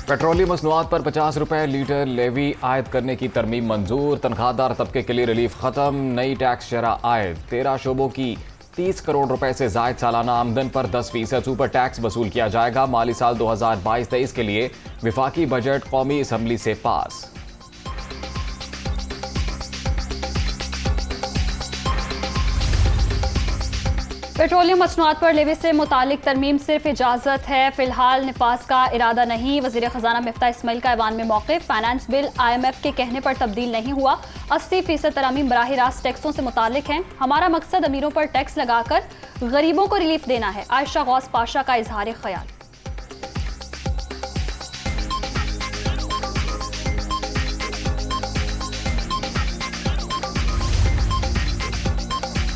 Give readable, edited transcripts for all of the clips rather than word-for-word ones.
Petroleum मसनूआत पर 50 रुपए litre levy आयद करने की तरमीम मंजूर। तनख्वाहदार तबके के लिए रिलीफ खत्म। नई टैक्स शरह आयद। 13 शोबों की 30 करोड़ रुपए से जायद सालाना आमदन पर 10% सुपर टैक्स वसूल किया जाएगा। माली साल 2022-23 के लिए विफाकी बजट कौमी असम्बली से पास। पेट्रोलियम मसनूआत पर लेवी से मुतालिक तरमीम सिर्फ इजाजत है, फिलहाल निफाज का इरादा नहीं। वजीर खजाना मिफ्ता इस्माइल का ऐवान में मौक़िफ़। फाइनेंस बिल IMF के कहने पर तब्दील नहीं हुआ। 80% तरामीम बराह रास्त टैक्सों से मुतालिक हैं। हमारा मकसद अमीरों पर टैक्स लगाकर गरीबों को रिलीफ देना है। आयशा गौस पाशा का इजहार ख्याल।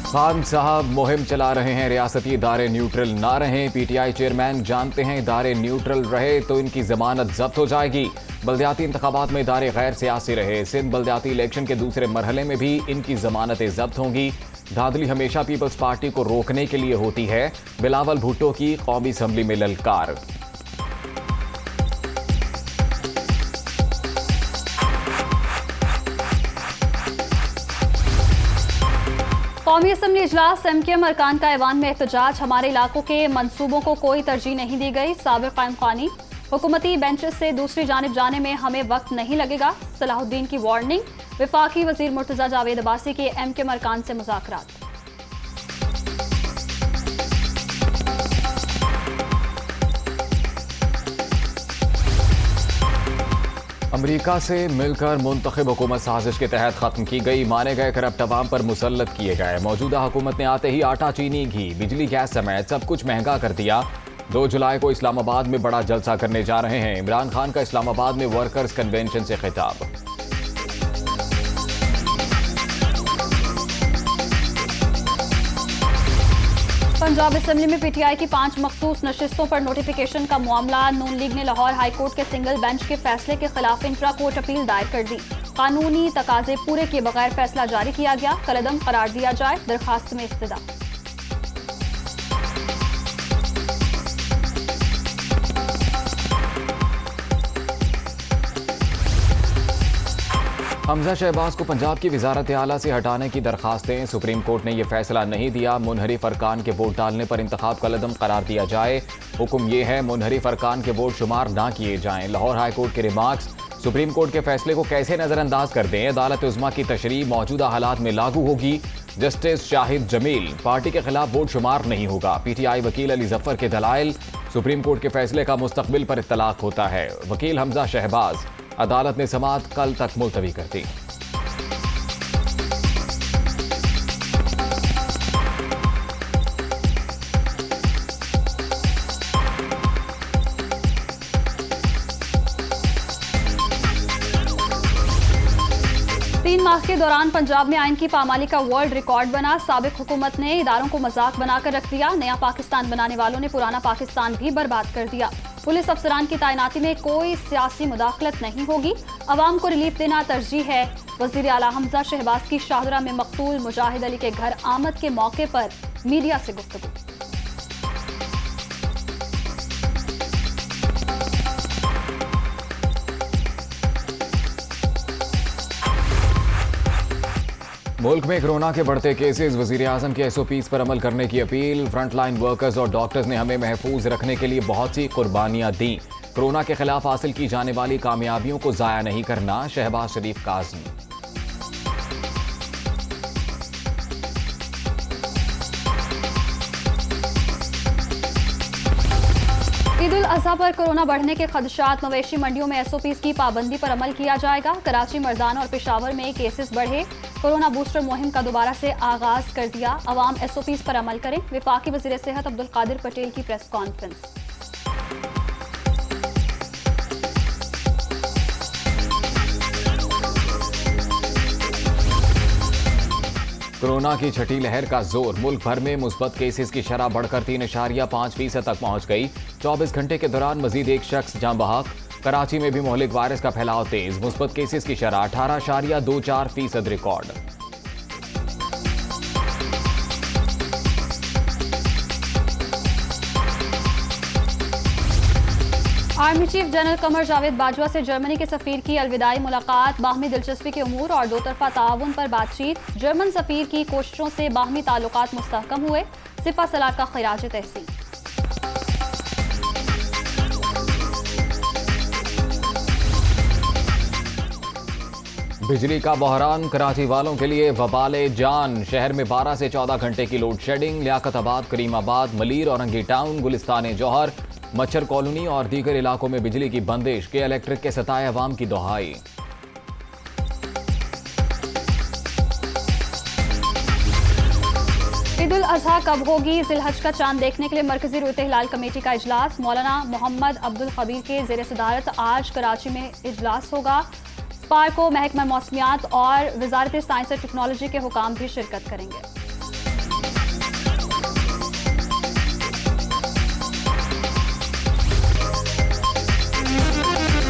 खान साहब मुहिम चला रहे हैं, रियासती इदारे न्यूट्रल ना रहें। PTI चेयरमैन जानते हैं इदारे न्यूट्रल रहे तो इनकी जमानत जब्त हो जाएगी। बल्दियाती इंतखाबात में इदारे गैर सियासी रहे। सिंध बल्दियाती इलेक्शन के दूसरे मरहले में भी इनकी जमानतें जब्त होंगी। धांधली हमेशा पीपल्स पार्टी को रोकने के लिए होती है। बिलावल भुट्टो की कौमी असम्बली में ललकार। कौमी असम्बली इजलास। MKM अरकान का ऐवान में एहतजाज। हमारे इलाकों के मंसूबों को कोई तरजीह नहीं दी गई। साबिक़ कायम खानी। हुकूमती बेंचेस से दूसरी जानिब जाने में हमें वक्त नहीं लगेगा। सलाहुद्दीन की वार्निंग। विफाकी वजीर मुर्तजा जावेद अब्बासी के MKM अरकान से मुज़ाकरात। अमरीका से मिलकर मुंतखब हुकूमत साजिश के तहत खत्म की गई। माने गए करप्ट अवाम पर मुसल्लत किए गए। मौजूदा हुकूमत ने आते ही आटा, चीनी, घी, बिजली, गैस समेत सब कुछ महंगा कर दिया। 2 जुलाई को इस्लामाबाद में बड़ा जलसा करने जा रहे हैं। इमरान खान का इस्लामाबाद में वर्कर्स कन्वेंशन से खिताब। पंजाब असम्बली में PTI की 5 मखसूस नशिस्तों पर नोटिफिकेशन का मामला। नून लीग ने लाहौर हाई कोर्ट के सिंगल बेंच के फैसले के खिलाफ इंट्रा कोर्ट अपील दायर कर दी। कानूनी तकाजे पूरे किए बगैर फैसला जारी किया गया। कलअदम करार दिया जाए, दरखास्त में इस्तदा। हमजा शहबाज को पंजाब की वजारत आला से हटाने की दरखास्तें। सुप्रीम कोर्ट ने यह फैसला नहीं दिया। मुनहरिफ अरकान के वोट डालने पर इंतखाब कलअदम करार दिया जाए। हुक्म यह है मुनहरिफ अरकान के वोट शुमार ना किए जाएं। लाहौर हाई कोर्ट के रिमार्क्स। सुप्रीम कोर्ट के फैसले को कैसे नजरअंदाज कर दें। अदालत उज़्मा की तशरीह मौजूदा हालात में लागू होगी। जस्टिस शाहिद जमील। पार्टी के खिलाफ वोट शुमार नहीं होगा। PTI वकील अली जफर के दलाइल। सुप्रीम कोर्ट के फैसले का मुस्तकबिल पर इत्तलाक होता है। वकील हमजा शहबाज। अदालत ने समाअत कल तक मुलतवी कर दी। तीन माह के दौरान पंजाब में आइन की पामाली का वर्ल्ड रिकॉर्ड बना। साबिक हुकूमत ने इदारों को मजाक बनाकर रख दिया। नया पाकिस्तान बनाने वालों ने पुराना पाकिस्तान भी बर्बाद कर दिया। पुलिस अफसरान की तैनाती में कोई सियासी मुदाखलत नहीं होगी। अवाम को रिलीफ देना तरजीह है। वजीर आला हमजा शहबाज की शाहदरा में मकतूल मुजाहिद अली के घर आमद के मौके पर मीडिया से गुफ्तगू। मुल्क में कोरोना के बढ़ते केसेस। वजीर आजम के SOPs पर अमल करने की अपील। फ्रंट लाइन वर्कर्स और डॉक्टर्स ने हमें महफूज रखने के लिए बहुत सी कुर्बानियां दी। कोरोना के खिलाफ हासिल की जाने वाली कामयाबियों को जाया नहीं करना। शहबाज शरीफ काज़मी। ईद उल अजहा पर कोरोना बढ़ने के खदशात। मवेशी मंडियों में SOPs की पाबंदी पर अमल किया जाएगा। कराची, मर्दाना और पेशावर में केसेस बढ़े। कोरोना बूस्टर मुहिम का दोबारा से आगाज कर दिया। अवाम SOPs पर अमल करें। विफाकी वजीर सेहत अब्दुल कादिर पटेल की प्रेस कॉन्फ्रेंस। कोरोना की छठी लहर का जोर। मुल्क भर में मुस्बत केसेस की शरह बढ़कर 3.5% तक पहुंच गई। 24 घंटे के दौरान मजीद एक शख्स जाँ बहक। कराची में भी मोहलिक वायरस का फैलाव तेज। मुस्बत केसेस की शरह 18.24% record. Army chief general Qamar Javed Bajwa से जर्मनी के सफीर की अलविदाई मुलाकात, बाहमी दिलचस्पी के उमूर और दो तरफा ताउन पर बातचीत। जर्मन सफीर की कोशिशों से बाहमी ताल्लुकात मुस्तहकम हुए, सिपा सलार का खिराज तहसीन। बिजली का बहरान कराची वालों के लिए वबाले जान। शहर में 12 से 14 घंटे की load shedding. Liaquatabad, Karimabad, Malir, Orangi town, Gulistan Jauhar, Machhar colony और दीगर इलाकों में बिजली की बंदिश। के इलेक्ट्रिक के सताए अवाम की दुहाई। ईद उल अजहा कब होगी? जिलहज का चांद देखने के लिए मरकजी रुयत हिलाल कमेटी का इजलास। मौलाना मोहम्मद अब्दुल खबीर के ज़ेर सदारत आज कराची में इजलास होगा। स्पार्को, महकमा मौसमियात और वजारत साइंस और टेक्नोलॉजी के हुकाम भी शिरकत करेंगे।